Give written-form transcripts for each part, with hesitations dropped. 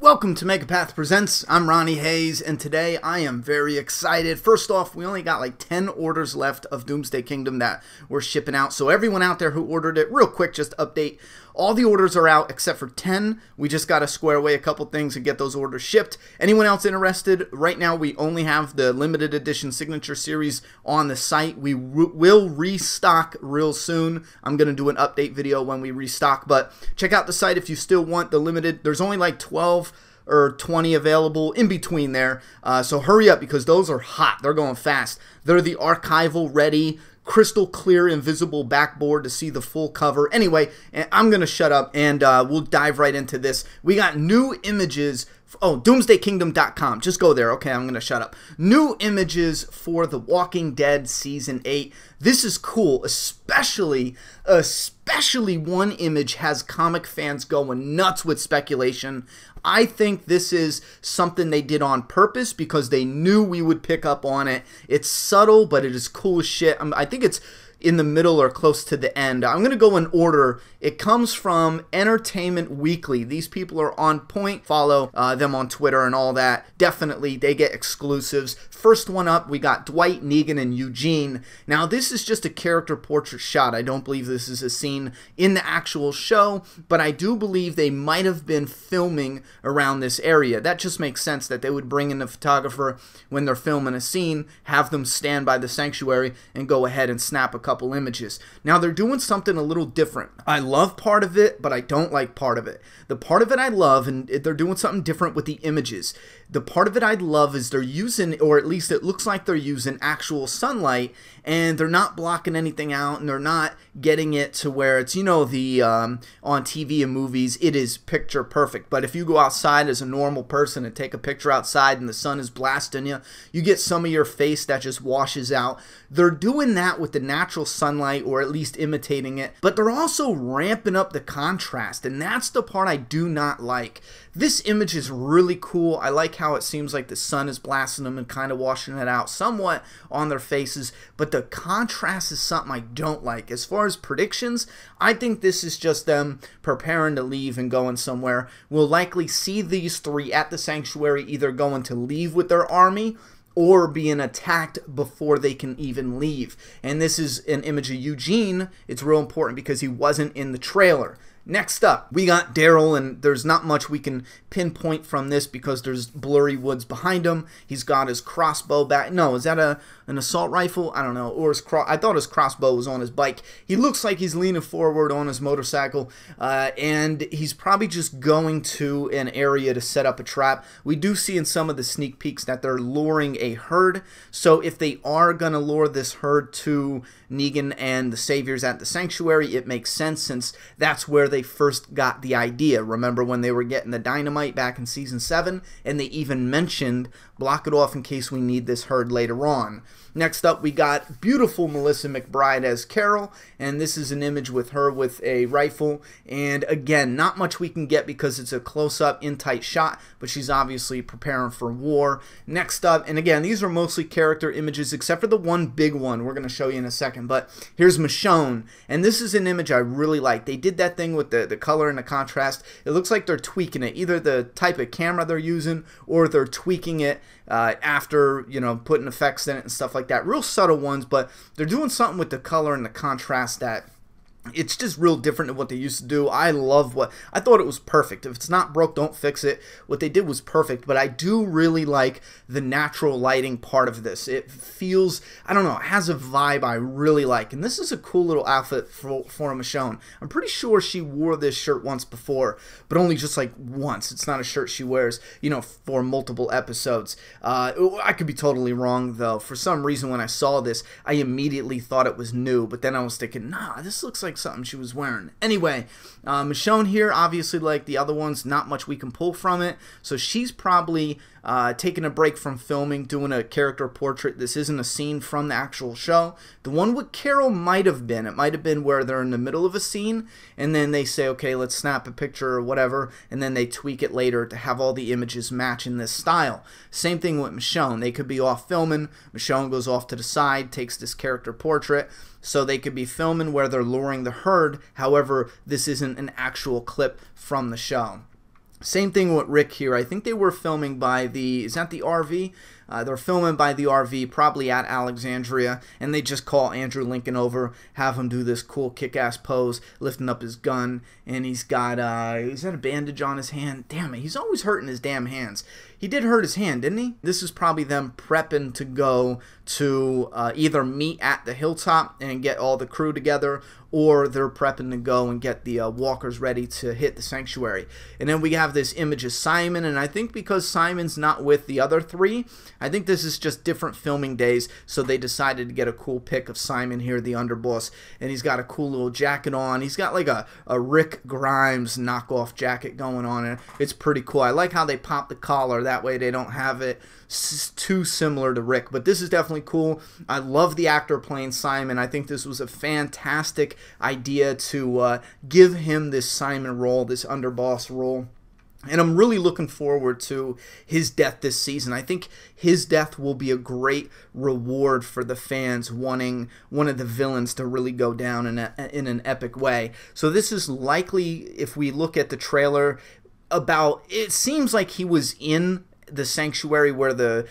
Welcome to Megapath Presents. I'm Ronnie Hayes, and today I am very excited. First off, we only got like 10 orders left of Doomsday Kingdom that we're shipping out. So everyone out there who ordered it, real quick, just update. All the orders are out except for 10. We just got to square away a couple things and get those orders shipped. Anyone else interested? Right now, we only have the limited edition signature series on the site. We will restock real soon. I'm going to do an update video when we restock, but check out the site if you still want the limited. There's only like 12 or 20 available in between there, so hurry up because those are hot. They're going fast. They're the archival ready, crystal clear invisible backboard to see the full cover. Anyway, I'm gonna shut up and we'll dive right into this. We got new images. Oh, doomsdaykingdom.com. Just go there. Okay, I'm gonna shut up. New images for The Walking Dead Season 8. This is cool, especially one image has comic fans going nuts with speculation. I think this is something they did on purpose because they knew we would pick up on it. It's subtle, but it is cool as shit. I think it's in the middle or close to the end. I'm going to go in order. It comes from Entertainment Weekly. These people are on point. Follow them on Twitter and all that. Definitely, they get exclusives. First one up, we got Dwight, Negan, and Eugene. Now, this is just a character portrait shot. I don't believe this is a scene in the actual show, but I do believe they might have been filming around this area. That just makes sense that they would bring in a photographer when they're filming a scene, have them stand by the sanctuary, and go ahead and snap a couple images. Now, they're doing something a little different. I love part of it, but I don't like part of it. The part of it I love, and they're doing something different with the images. The part of it I love is they're using, or at least it looks like they're using, actual sunlight, and they're not blocking anything out, and they're not getting it to where it's, you know, the on TV and movies, it is picture perfect. But if you go outside as a normal person and take a picture outside and the sun is blasting you, you get some of your face that just washes out. They're doing that with the natural sunlight, or at least imitating it, but they're also ramping up the contrast, and that's the part I do not like. This image is really cool. I like how it seems like the sun is blasting them and kind of washing it out somewhat on their faces, but the contrast is something I don't like. As far as predictions, I think this is just them preparing to leave and going somewhere. We'll likely see these three at the sanctuary either going to leave with their army or being attacked before they can even leave. And this is an image of Eugene. It's real important because he wasn't in the trailer. Next up, we got Daryl, and there's not much we can pinpoint from this because there's blurry woods behind him. He's got his crossbow back. No, is that an assault rifle? I don't know. Or I thought his crossbow was on his bike. He looks like he's leaning forward on his motorcycle, and he's probably just going to an area to set up a trap. We do see in some of the sneak peeks that they're luring a herd. So if they are going to lure this herd to Negan and the Saviors at the Sanctuary, it makes sense since that's where they first got the idea. Remember when they were getting the dynamite back in Season 7? And they even mentioned, block it off in case we need this herd later on. Next up, we got beautiful Melissa McBride as Carol, and this is an image with her with a rifle. And again, not much we can get because it's a close-up, in-tight shot, but she's obviously preparing for war. Next up, and again, these are mostly character images except for the one big one we're going to show you in a second, but here's Michonne, and this is an image I really like. They did that thing with the color and the contrast. It looks like they're tweaking it, either the type of camera they're using or they're tweaking it after, you know, putting effects in it and stuff like that. Real subtle ones, but they're doing something with the color and the contrast that it's just real different than what they used to do. I love I thought it was perfect. If it's not broke, don't fix it. What they did was perfect, but I do really like the natural lighting part of this. It feels, I don't know, it has a vibe I really like, and this is a cool little outfit for Michonne. I'm pretty sure she wore this shirt once before, but only just like once. It's not a shirt she wears, you know, for multiple episodes. I could be totally wrong, though. For some reason, when I saw this, I immediately thought it was new, but then I was thinking, nah, this looks like something she was wearing. Anyway, Michonne here, obviously like the other ones, not much we can pull from it. So she's probably taking a break from filming, doing a character portrait. This isn't a scene from the actual show. The one with Carol might have been. It might have been where they're in the middle of a scene, and then they say, okay, let's snap a picture or whatever, and then they tweak it later to have all the images match in this style. Same thing with Michonne. They could be off filming. Michonne goes off to the side, takes this character portrait. So they could be filming where they're luring the herd. However, this isn't an actual clip from the show. Same thing with Rick here. I think they were filming by the, is that the RV? They're filming by the RV, probably at Alexandria, and they just call Andrew Lincoln over, have him do this cool kick-ass pose, lifting up his gun, and he's got, is that a bandage on his hand? Damn it, he's always hurting his damn hands. He did hurt his hand, didn't he? This is probably them prepping to go to either meet at the hilltop and get all the crew together, or they're prepping to go and get the walkers ready to hit the sanctuary. And then we have this image of Simon, and I think because Simon's not with the other three, I think this is just different filming days, so they decided to get a cool pic of Simon here, the underboss, and he's got a cool little jacket on. He's got like a Rick Grimes knockoff jacket going on, and it's pretty cool. I like how they pop the collar, that way they don't have it too similar to Rick, but this is definitely cool. I love the actor playing Simon. I think this was a fantastic idea to give him this Simon role, this underboss role. And I'm really looking forward to his death this season. I think his death will be a great reward for the fans wanting one of the villains to really go down in an epic way. So this is likely, if we look at the trailer, about, it seems like he was in the sanctuary where the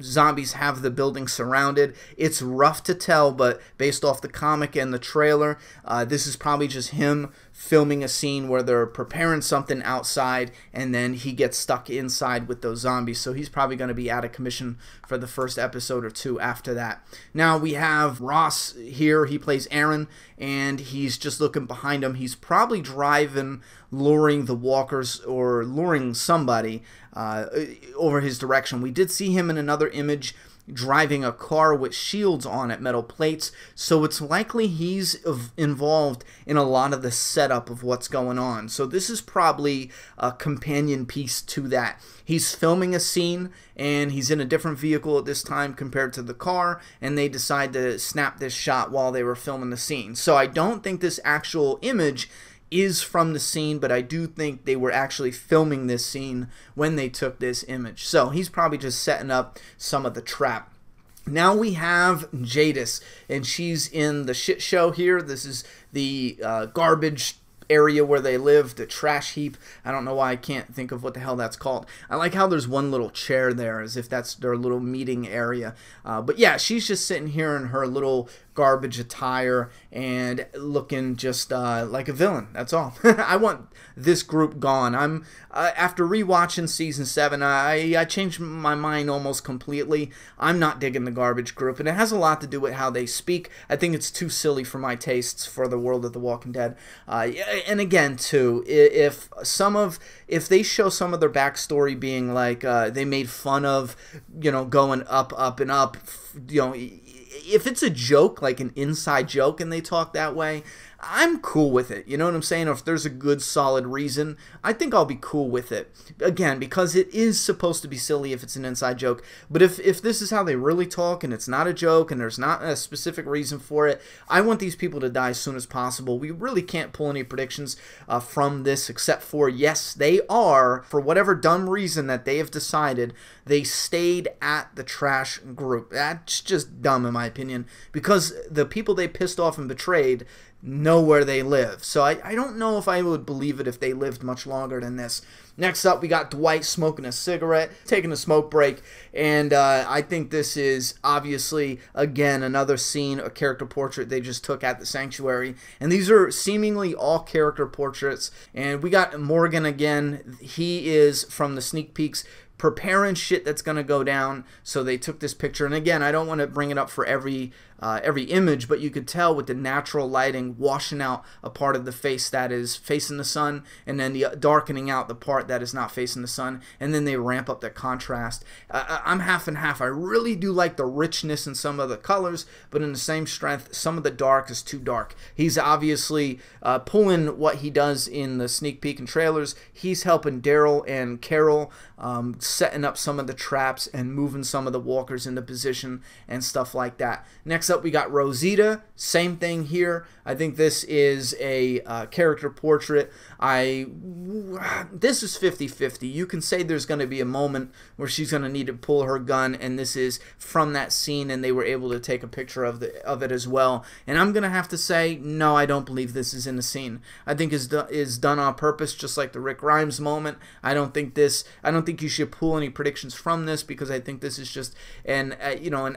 zombies have the building surrounded. It's rough to tell, but based off the comic and the trailer, this is probably just him filming a scene where they're preparing something outside, and then he gets stuck inside with those zombies. So he's probably going to be out of commission for the first episode or two after that. Now we have Ross here. He plays Aaron, and he's just looking behind him. He's probably driving, luring the walkers or luring somebody over his direction. We did see him in another image driving a car with shields on it, metal plates, so it's likely he's involved in a lot of the setup of what's going on. So this is probably a companion piece to that. He's filming a scene, and he's in a different vehicle at this time compared to the car, and they decide to snap this shot while they were filming the scene. So I don't think this actual image is from the scene, but I do think they were actually filming this scene when they took this image. So he's probably just setting up some of the trap. Now we have Jadis, and she's in the shit show here. This is the garbage area where they live, the trash heap. I don't know why I can't think of what the hell that's called. I like how there's one little chair there, as if that's their little meeting area. But yeah, she's just sitting here in her little garbage attire and looking just like a villain. That's all. I want this group gone. I'm after rewatching season 7, I changed my mind almost completely. I'm not digging the garbage group, and it has a lot to do with how they speak. I think it's too silly for my tastes for the world of The Walking Dead. And again, too, if they show some of their backstory being like they made fun of, you know, going up, up, and up, you know, if it's a joke, like an inside joke, and they talk that way, I'm cool with it. You know what I'm saying? Or if there's a good, solid reason, I think I'll be cool with it. Again, because it is supposed to be silly if it's an inside joke. But if this is how they really talk, and it's not a joke, and there's not a specific reason for it, I want these people to die as soon as possible. We really can't pull any predictions from this, except for, yes, they are, for whatever dumb reason that they have decided, they stayed at the trash group. That's just dumb, in my opinion, because the people they pissed off and betrayed know where they live. So I don't know if I would believe it if they lived much longer than this. Next up, we got Dwight smoking a cigarette, taking a smoke break, and I think this is obviously, again, another scene, a character portrait they just took at the sanctuary. And these are seemingly all character portraits. And we got Morgan again. He is from the sneak peeks, preparing shit that's going to go down. So they took this picture, and again, I don't want to bring it up for every image, but you could tell with the natural lighting washing out a part of the face that is facing the sun, and then the darkening out the part that is not facing the sun, and then they ramp up the contrast. I'm half and half. I really do like the richness in some of the colors, but in the same strength, some of the dark is too dark. He's obviously pulling what he does in the sneak peek and trailers. He's helping Daryl and Carol, setting up some of the traps and moving some of the walkers into position and stuff like that. Next Next up, we got Rosita. Same thing here. I think this is a character portrait. This is 50-50. You can say there's going to be a moment where she's going to need to pull her gun, and this is from that scene, and they were able to take a picture of it as well. And I'm going to have to say, no, I don't believe this is in the scene. I think is done on purpose, just like the Rick Grimes moment. I don't think you should pull any predictions from this, because I think this is just an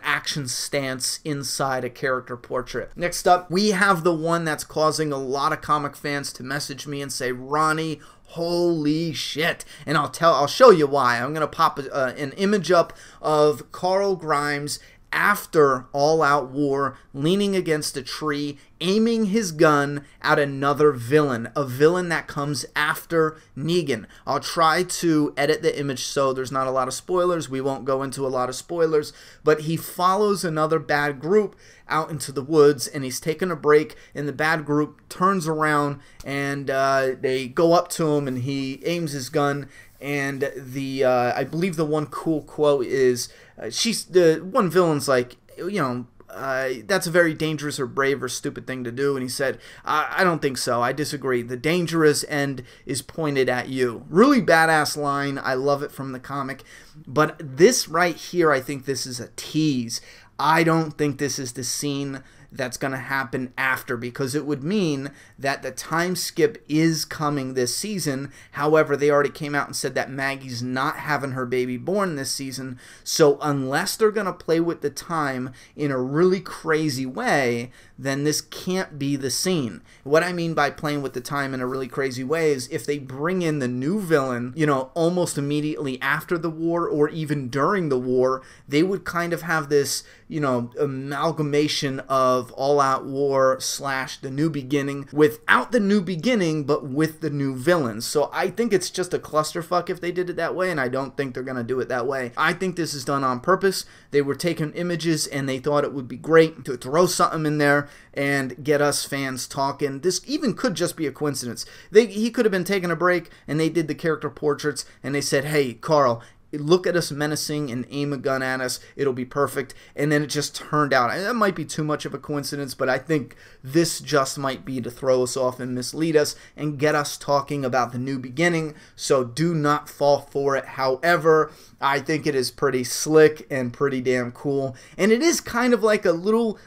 action stance inside a character portrait. Next up, we have the one that's causing a lot of comic fans to message me and say, Ronnie, holy shit. And I'll show you why. I'm gonna pop an image up of Carl Grimes after All Out War, leaning against a tree, aiming his gun at another villain, a villain that comes after Negan. I'll try to edit the image so there's not a lot of spoilers. We won't go into a lot of spoilers, but he follows another bad group out into the woods, and he's taking a break, and the bad group turns around, and they go up to him, and he aims his gun. And I believe the one cool quote is, the one villain's like, that's a very dangerous or brave or stupid thing to do. And he said, I don't think so. I disagree. The dangerous end is pointed at you. Really badass line. I love it from the comic. But this right here, I think this is a tease. I don't think this is the scene that's going to happen after, because it would mean that the time skip is coming this season. However, they already came out and said that Maggie's not having her baby born this season. So unless they're going to play with the time in a really crazy way, then this can't be the scene. What I mean by playing with the time in a really crazy way is if they bring in the new villain, almost immediately after the war or even during the war, they would kind of have this, amalgamation of All Out War / The New Beginning without the new beginning, but with the new villains. So I think it's just a clusterfuck if they did it that way, and I don't think they're going to do it that way. I think this is done on purpose. They were taking images, and they thought it would be great to throw something in there and get us fans talking. This even could just be a coincidence. He could have been taking a break, and they did the character portraits, and they said, hey, Carl, look at us menacing and aim a gun at us, it'll be perfect. And then it just turned out. That might be too much of a coincidence, but I think this just might be to throw us off and mislead us and get us talking about the new beginning. So do not fall for it. However, I think it is pretty slick and pretty damn cool, and it is kind of like a little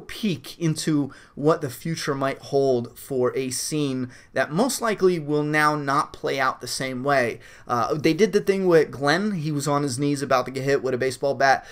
peek into what the future might hold for a scene that most likely will now not play out the same way. They did the thing with Glenn. He was on his knees about to get hit with a baseball bat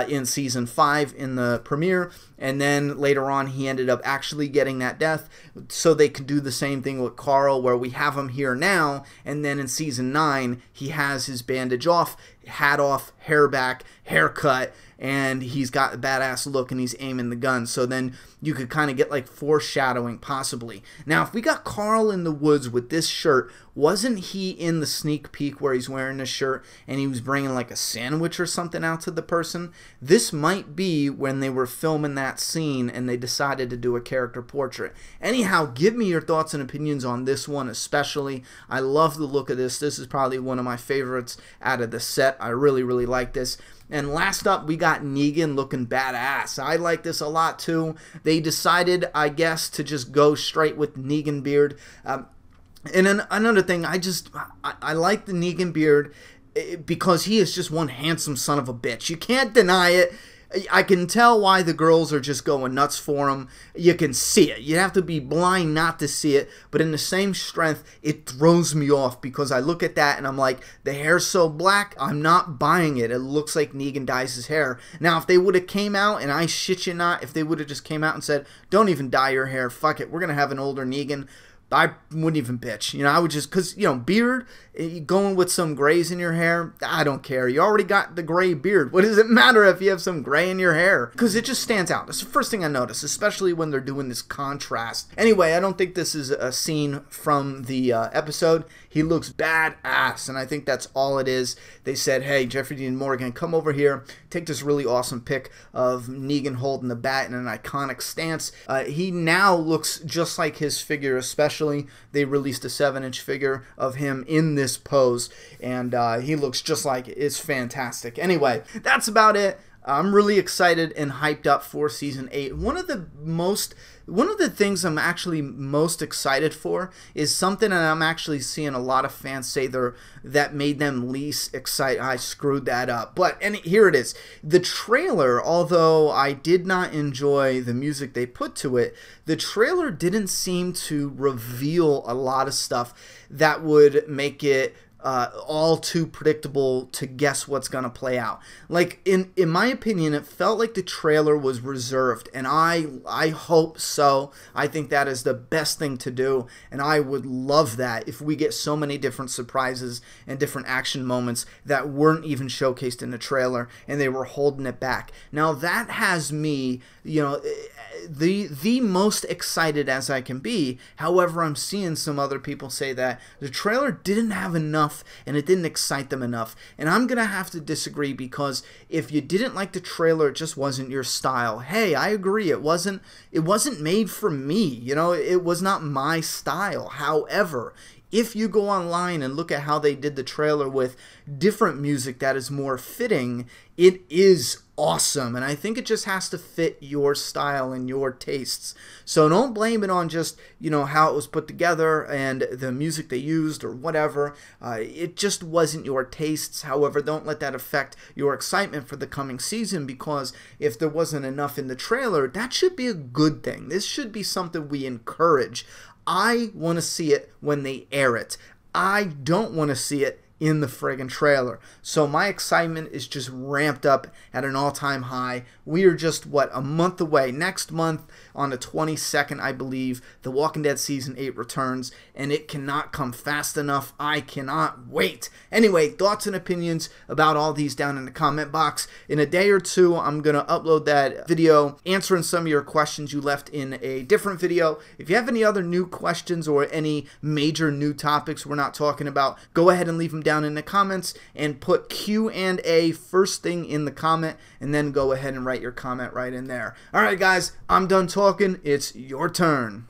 in season 5 in the premiere, and then later on he ended up actually getting that death. So they could do the same thing with Carl, where we have him here now, and then in season 9 he has his bandage off, hat off, hair back, haircut, and he's got a badass look and he's aiming the gun. So then you could kind of get like foreshadowing possibly. Now, if we got Carl in the woods with this shirt, wasn't he in the sneak peek where he's wearing this shirt and he was bringing like a sandwich or something out to the person? This might be when they were filming that scene and they decided to do a character portrait. Anyhow, give me your thoughts and opinions on this one especially. I love the look of this. This is probably one of my favorites out of the set. I really, really like this. And last up, we got Negan looking badass. I like this a lot too. They decided, I guess, to just go straight with Negan beard. And another thing, I like the Negan beard because he is just one handsome son of a bitch. You can't deny it. I can tell why the girls are just going nuts for him. You can see it. You have to be blind not to see it. But in the same strength, it throws me off because I look at that and I'm like, the hair's so black, I'm not buying it. It looks like Negan dyes his hair. Now, if they would have came out, and I shit you not, if they would have just came out and said, don't even dye your hair, fuck it, we're going to have an older Negan, I wouldn't even bitch. I would just, because, beard, going with some grays in your hair, I don't care. You already got the gray beard. What does it matter if you have some gray in your hair? Because it just stands out. That's the first thing I notice, especially when they're doing this contrast. Anyway, I don't think this is a scene from the episode. He looks badass, and I think that's all it is. They said, hey, Jeffrey Dean Morgan, come over here, take this really awesome pic of Negan holding the bat in an iconic stance. He now looks just like his figure, especially. They released a 7-inch figure of him in this pose, and he looks just like it. It's fantastic. Anyway, that's about it. I'm really excited and hyped up for season 8. One of the things I'm actually most excited for is something that I'm actually seeing a lot of fans say that made them least excited. I screwed that up. But here it is. The trailer, although I did not enjoy the music they put to it, the trailer didn't seem to reveal a lot of stuff that would make it all too predictable to guess what's gonna play out. Like in my opinion, it felt like the trailer was reserved, and I hope so. I think that is the best thing to do, and I would love that if we get so many different surprises and different action moments that weren't even showcased in the trailer and they were holding it back. Now that has me, you know, the most excited as I can be. However, I'm seeing some other people say that the trailer didn't have enough and it didn't excite them enough, and I'm gonna have to disagree, because if you didn't like the trailer, it just wasn't your style. Hey, I agree, it wasn't made for me, you know, it was not my style. However, if you go online and look at how they did the trailer with different music that is more fitting, it is awesome, and I think it just has to fit your style and your tastes. So don't blame it on just, you know, how it was put together and the music they used or whatever. It just wasn't your tastes. However, don't let that affect your excitement for the coming season, because if there wasn't enough in the trailer, that should be a good thing. This should be something we encourage. I want to see it when they air it. I don't want to see it in the friggin' trailer. So my excitement is just ramped up at an all-time high. We are just, what, a month away. Next month, on the 22nd, I believe, The Walking Dead Season 8 returns, and it cannot come fast enough. I cannot wait. Anyway, thoughts and opinions about all these down in the comment box. In a day or two, I'm going to upload that video answering some of your questions you left in a different video. If you have any other new questions or any major new topics we're not talking about, go ahead and leave them down in the comments and put Q&A first thing in the comment, and then go ahead and write your comment right in there. Alright guys, I'm done talking. It's your turn.